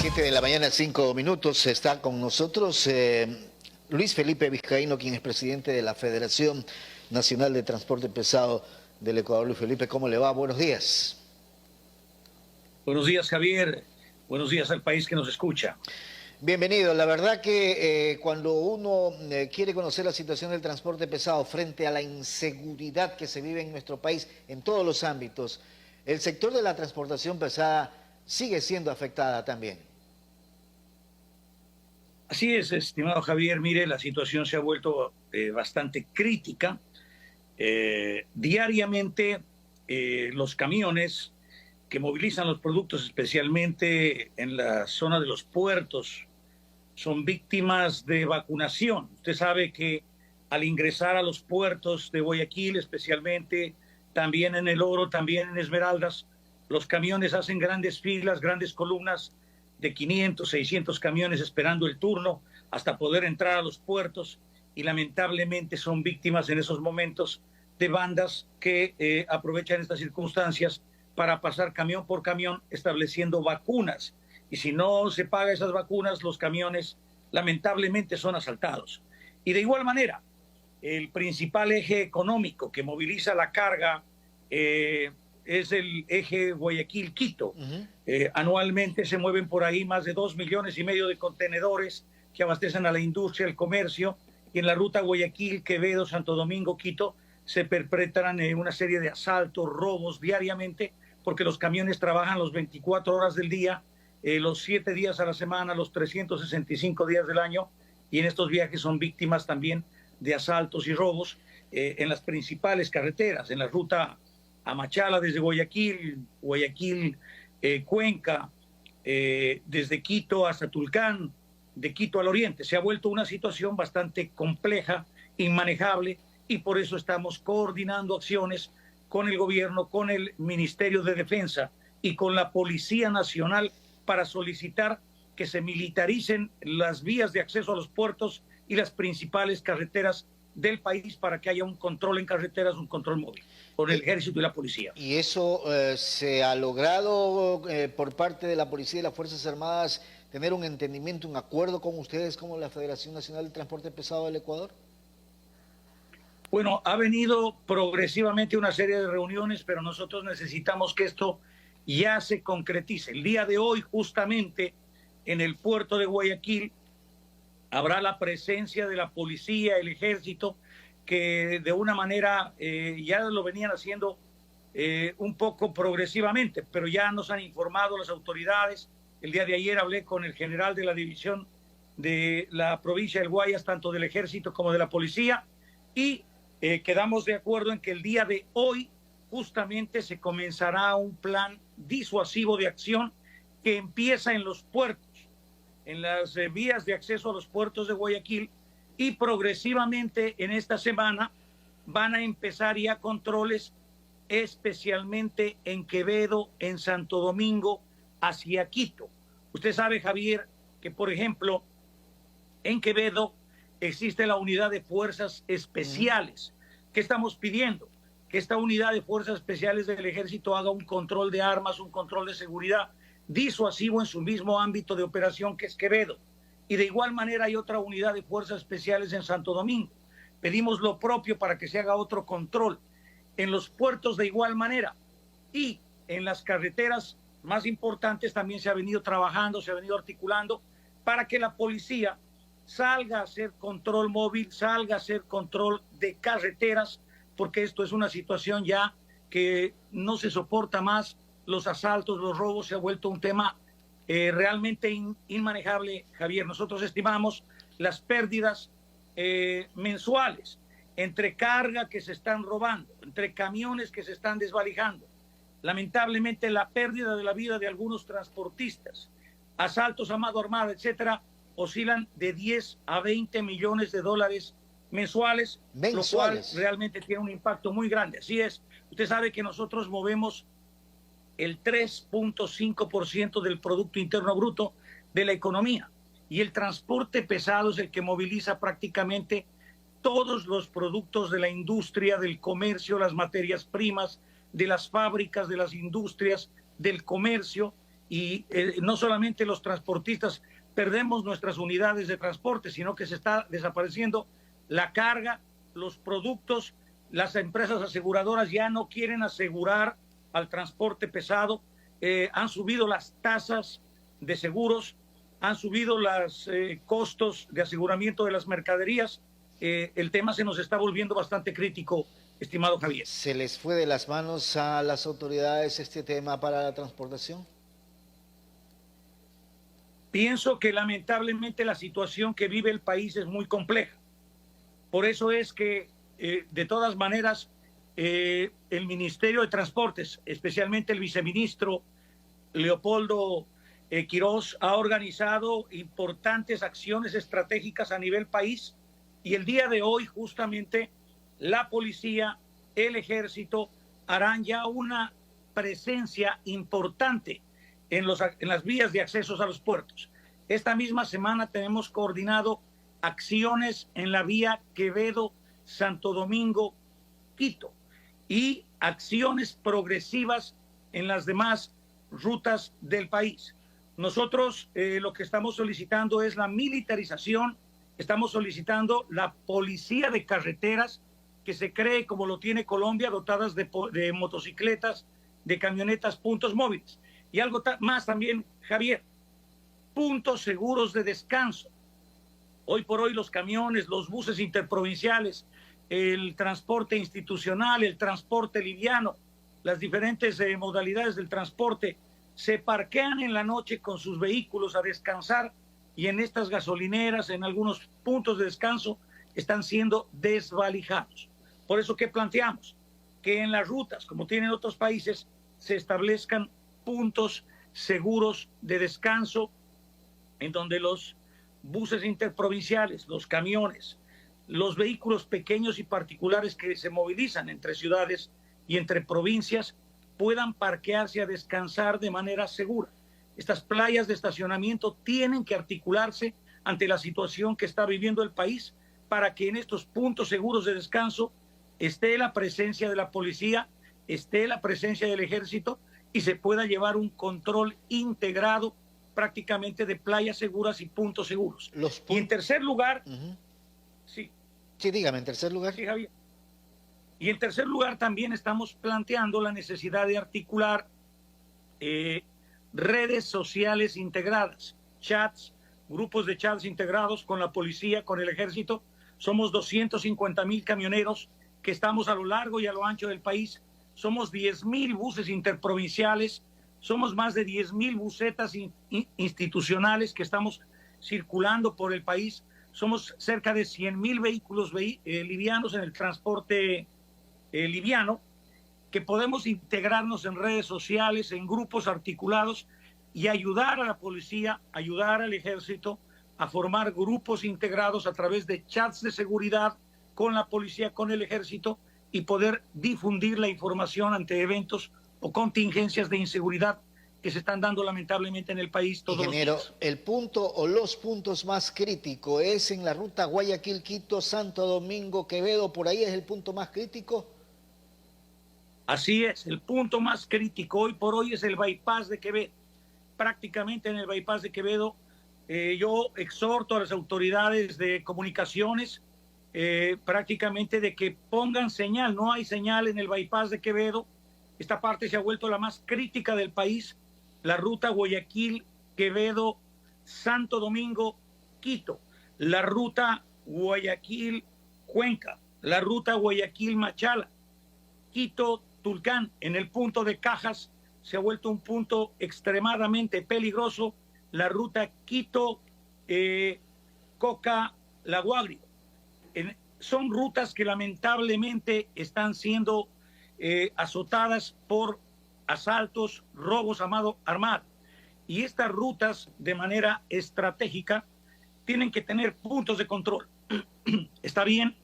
7 de la mañana, 5 minutos. Está con nosotros Luis Felipe Vizcaíno, quien es presidente de la Federación Nacional de Transporte Pesado del Ecuador. Luis Felipe, ¿cómo le va? Buenos días. Buenos días, Javier. Buenos días al país que nos escucha. Bienvenido. La verdad que cuando uno quiere conocer la situación del transporte pesado frente a la inseguridad que se vive en nuestro país en todos los ámbitos, el sector de la transportación pesada sigue siendo afectada también. Así es, estimado Javier. Mire, la situación se ha vuelto bastante crítica. Diariamente los camiones que movilizan los productos, especialmente en la zona de los puertos, son víctimas de vacunación. Usted sabe que al ingresar a los puertos de Guayaquil, especialmente, también en El Oro, también en Esmeraldas, los camiones hacen grandes filas, grandes columnas de 500, 600 camiones esperando el turno hasta poder entrar a los puertos, y lamentablemente son víctimas en esos momentos de bandas que aprovechan estas circunstancias para pasar camión por camión estableciendo vacunas. Y si no se paga esas vacunas, los camiones lamentablemente son asaltados. Y de igual manera, el principal eje económico que moviliza la carga es el eje Guayaquil-Quito. Anualmente se mueven por ahí más de 2,5 millones de contenedores que abastecen a la industria, el comercio, y en la ruta Guayaquil-Quevedo, Santo Domingo-Quito se perpetran una serie de asaltos, robos diariamente, porque los camiones trabajan los 24 horas del día, los 7 días a la semana, los 365 días del año, y en estos viajes son víctimas también de asaltos y robos en las principales carreteras, en la ruta a Machala desde Guayaquil, Cuenca, desde Quito hasta Tulcán, de Quito al oriente. Se ha vuelto una situación bastante compleja, inmanejable, y por eso estamos coordinando acciones con el gobierno, con el Ministerio de Defensa y con la Policía Nacional para solicitar que se militaricen las vías de acceso a los puertos y las principales carreteras del país para que haya un control en carreteras, un control móvil por el ejército y la policía. ¿Y eso se ha logrado por parte de la policía y las Fuerzas Armadas tener un entendimiento, un acuerdo con ustedes como la Federación Nacional de Transporte Pesado del Ecuador? Bueno, ha venido progresivamente una serie de reuniones, pero nosotros necesitamos que esto ya se concretice. El día de hoy, justamente, en el puerto de Guayaquil, habrá la presencia de la policía, el ejército, que de una manera ya lo venían haciendo un poco progresivamente, pero ya nos han informado las autoridades. El día de ayer hablé con el general de la división de la provincia del Guayas, tanto del ejército como de la policía, y quedamos de acuerdo en que el día de hoy justamente se comenzará un plan disuasivo de acción que empieza en los puertos, en las vías de acceso a los puertos de Guayaquil, y progresivamente en esta semana van a empezar ya controles, especialmente en Quevedo, en Santo Domingo, hacia Quito. Usted sabe, Javier, que por ejemplo en Quevedo existe la unidad de fuerzas especiales. ¿Qué estamos pidiendo? Que esta unidad de fuerzas especiales del ejército haga un control de armas, un control de seguridad disuasivo en su mismo ámbito de operación, que es Quevedo. Y de igual manera hay otra unidad de fuerzas especiales en Santo Domingo. Pedimos lo propio para que se haga otro control en los puertos de igual manera, y en las carreteras más importantes también se ha venido trabajando, se ha venido articulando para que la policía salga a hacer control móvil, salga a hacer control de carreteras, porque esto es una situación ya que no se soporta más. Los asaltos, los robos, se ha vuelto un tema realmente inmanejable, Javier. Nosotros estimamos las pérdidas mensuales entre carga que se están robando, entre camiones que se están desvalijando. Lamentablemente la pérdida de la vida de algunos transportistas, asaltos a mano armada, etcétera, oscilan de 10 a 20 millones de dólares mensuales, lo cual realmente tiene un impacto muy grande. Así es, usted sabe que nosotros movemos el 3.5% del Producto Interno Bruto de la economía, y el transporte pesado es el que moviliza prácticamente todos los productos de la industria, del comercio, las materias primas, de las fábricas, de las industrias, del comercio, y no solamente los transportistas perdemos nuestras unidades de transporte, sino que se está desapareciendo la carga, los productos, las empresas aseguradoras ya no quieren asegurar al transporte pesado, han subido las tasas de seguros, han subido los costos de aseguramiento de las mercaderías. El tema se nos está volviendo bastante crítico, estimado Javier. ¿Se les fue de las manos a las autoridades este tema para la transportación? Pienso que lamentablemente la situación que vive el país es muy compleja. Por eso es que, de todas maneras, el Ministerio de Transportes, especialmente el viceministro Leopoldo Quirós, ha organizado importantes acciones estratégicas a nivel país, y el día de hoy justamente la policía, el ejército harán ya una presencia importante en las vías de accesos a los puertos. Esta misma semana tenemos coordinado acciones en la vía Quevedo-Santo Domingo-Quito y acciones progresivas en las demás rutas del país. Nosotros lo que estamos solicitando es la militarización, estamos solicitando la policía de carreteras que se cree como lo tiene Colombia, dotadas de motocicletas, de camionetas, puntos móviles. Y algo más también, Javier, puntos seguros de descanso. Hoy por hoy los camiones, los buses interprovinciales, el transporte institucional, el transporte liviano, las diferentes modalidades del transporte, se parquean en la noche con sus vehículos a descansar, y en estas gasolineras, en algunos puntos de descanso, están siendo desvalijados. Por eso, ¿qué planteamos? Que en las rutas, como tienen otros países, se establezcan puntos seguros de descanso en donde los buses interprovinciales, los camiones, los vehículos pequeños y particulares que se movilizan entre ciudades y entre provincias puedan parquearse a descansar de manera segura. Estas playas de estacionamiento tienen que articularse ante la situación que está viviendo el país para que en estos puntos seguros de descanso esté la presencia de la policía, esté la presencia del ejército y se pueda llevar un control integrado prácticamente de playas seguras y puntos seguros. Y en tercer lugar, sí. Sí, dígame, en tercer lugar. Sí, Javier. Y en tercer lugar también estamos planteando la necesidad de articular redes sociales integradas, chats, grupos de chats integrados con la policía, con el ejército. Somos 250,000 camioneros que estamos a lo largo y a lo ancho del país. Somos 10,000 buses interprovinciales, somos más de 10,000 busetas institucionales que estamos circulando por el país. Somos cerca de 100,000 vehículos livianos en el transporte liviano, que podemos integrarnos en redes sociales, en grupos articulados y ayudar a la policía, ayudar al ejército a formar grupos integrados a través de chats de seguridad con la policía, con el ejército, y poder difundir la información ante eventos o contingencias de inseguridad que se están dando lamentablemente en el país todos Ingeniero, los días. el punto o los puntos más críticos es en la ruta Guayaquil-Quito, Santo Domingo-Quevedo, ¿por ahí es el punto más crítico? Así es, el punto más crítico hoy por hoy es el bypass de Quevedo. Prácticamente en el bypass de Quevedo yo exhorto a las autoridades de comunicaciones prácticamente de que pongan señal. No hay señal en el bypass de Quevedo. Esta parte se ha vuelto la más crítica del país. La ruta Guayaquil, Quevedo, Santo Domingo, Quito. La ruta Guayaquil, Cuenca. La ruta Guayaquil, Machala. Quito, Tulcán. En el punto de Cajas se ha vuelto un punto extremadamente peligroso. La ruta Quito, Coca, La Guagri. Son rutas que lamentablemente están siendo azotadas por asaltos, robos armados. Y estas rutas, de manera estratégica, tienen que tener puntos de control. Está bien,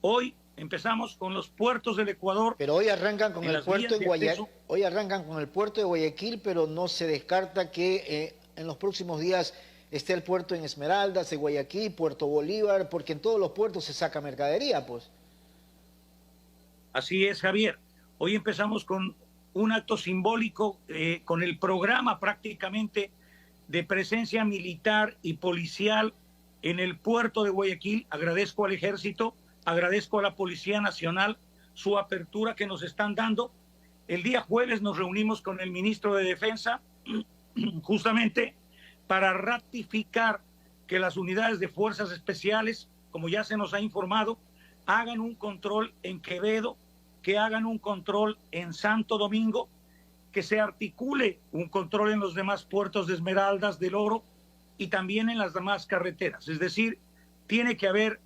hoy empezamos con los puertos del Ecuador. Pero hoy arrancan con el puerto de Guayaquil. Hoy arrancan con el puerto de Guayaquil, pero no se descarta que en los próximos días esté el puerto en Esmeraldas, de Guayaquil, Puerto Bolívar, porque en todos los puertos se saca mercadería, pues. Así es, Javier. Hoy empezamos con un acto simbólico con el programa prácticamente de presencia militar y policial en el puerto de Guayaquil. Agradezco al Ejército, agradezco a la Policía Nacional su apertura que nos están dando. El día jueves nos reunimos con el ministro de Defensa justamente para ratificar que las unidades de fuerzas especiales, como ya se nos ha informado, hagan un control en Quevedo, que hagan un control en Santo Domingo, que se articule un control en los demás puertos de Esmeraldas, del Oro y también en las demás carreteras. Es decir, tiene que haber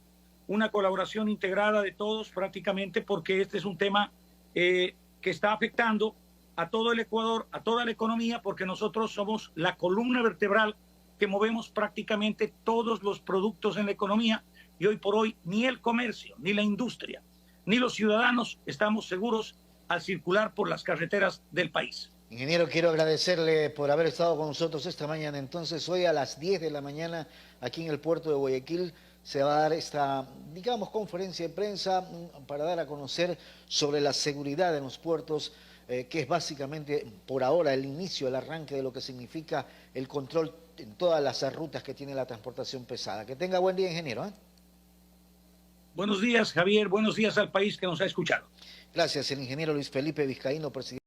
una colaboración integrada de todos prácticamente, porque este es un tema que está afectando a todo el Ecuador, a toda la economía, porque nosotros somos la columna vertebral que movemos prácticamente todos los productos en la economía, y hoy por hoy ni el comercio, ni la industria, ni los ciudadanos estamos seguros al circular por las carreteras del país. Ingeniero, quiero agradecerle por haber estado con nosotros esta mañana. Entonces, hoy a las 10 de la mañana, aquí en el puerto de Guayaquil, se va a dar esta, digamos, conferencia de prensa para dar a conocer sobre la seguridad en los puertos, que es básicamente, por ahora, el inicio, el arranque de lo que significa el control en todas las rutas que tiene la transportación pesada. Que tenga buen día, ingeniero, ¿eh? Buenos días, Javier. Buenos días al país que nos ha escuchado. Gracias, el ingeniero Luis Felipe Vizcaíno, presidente.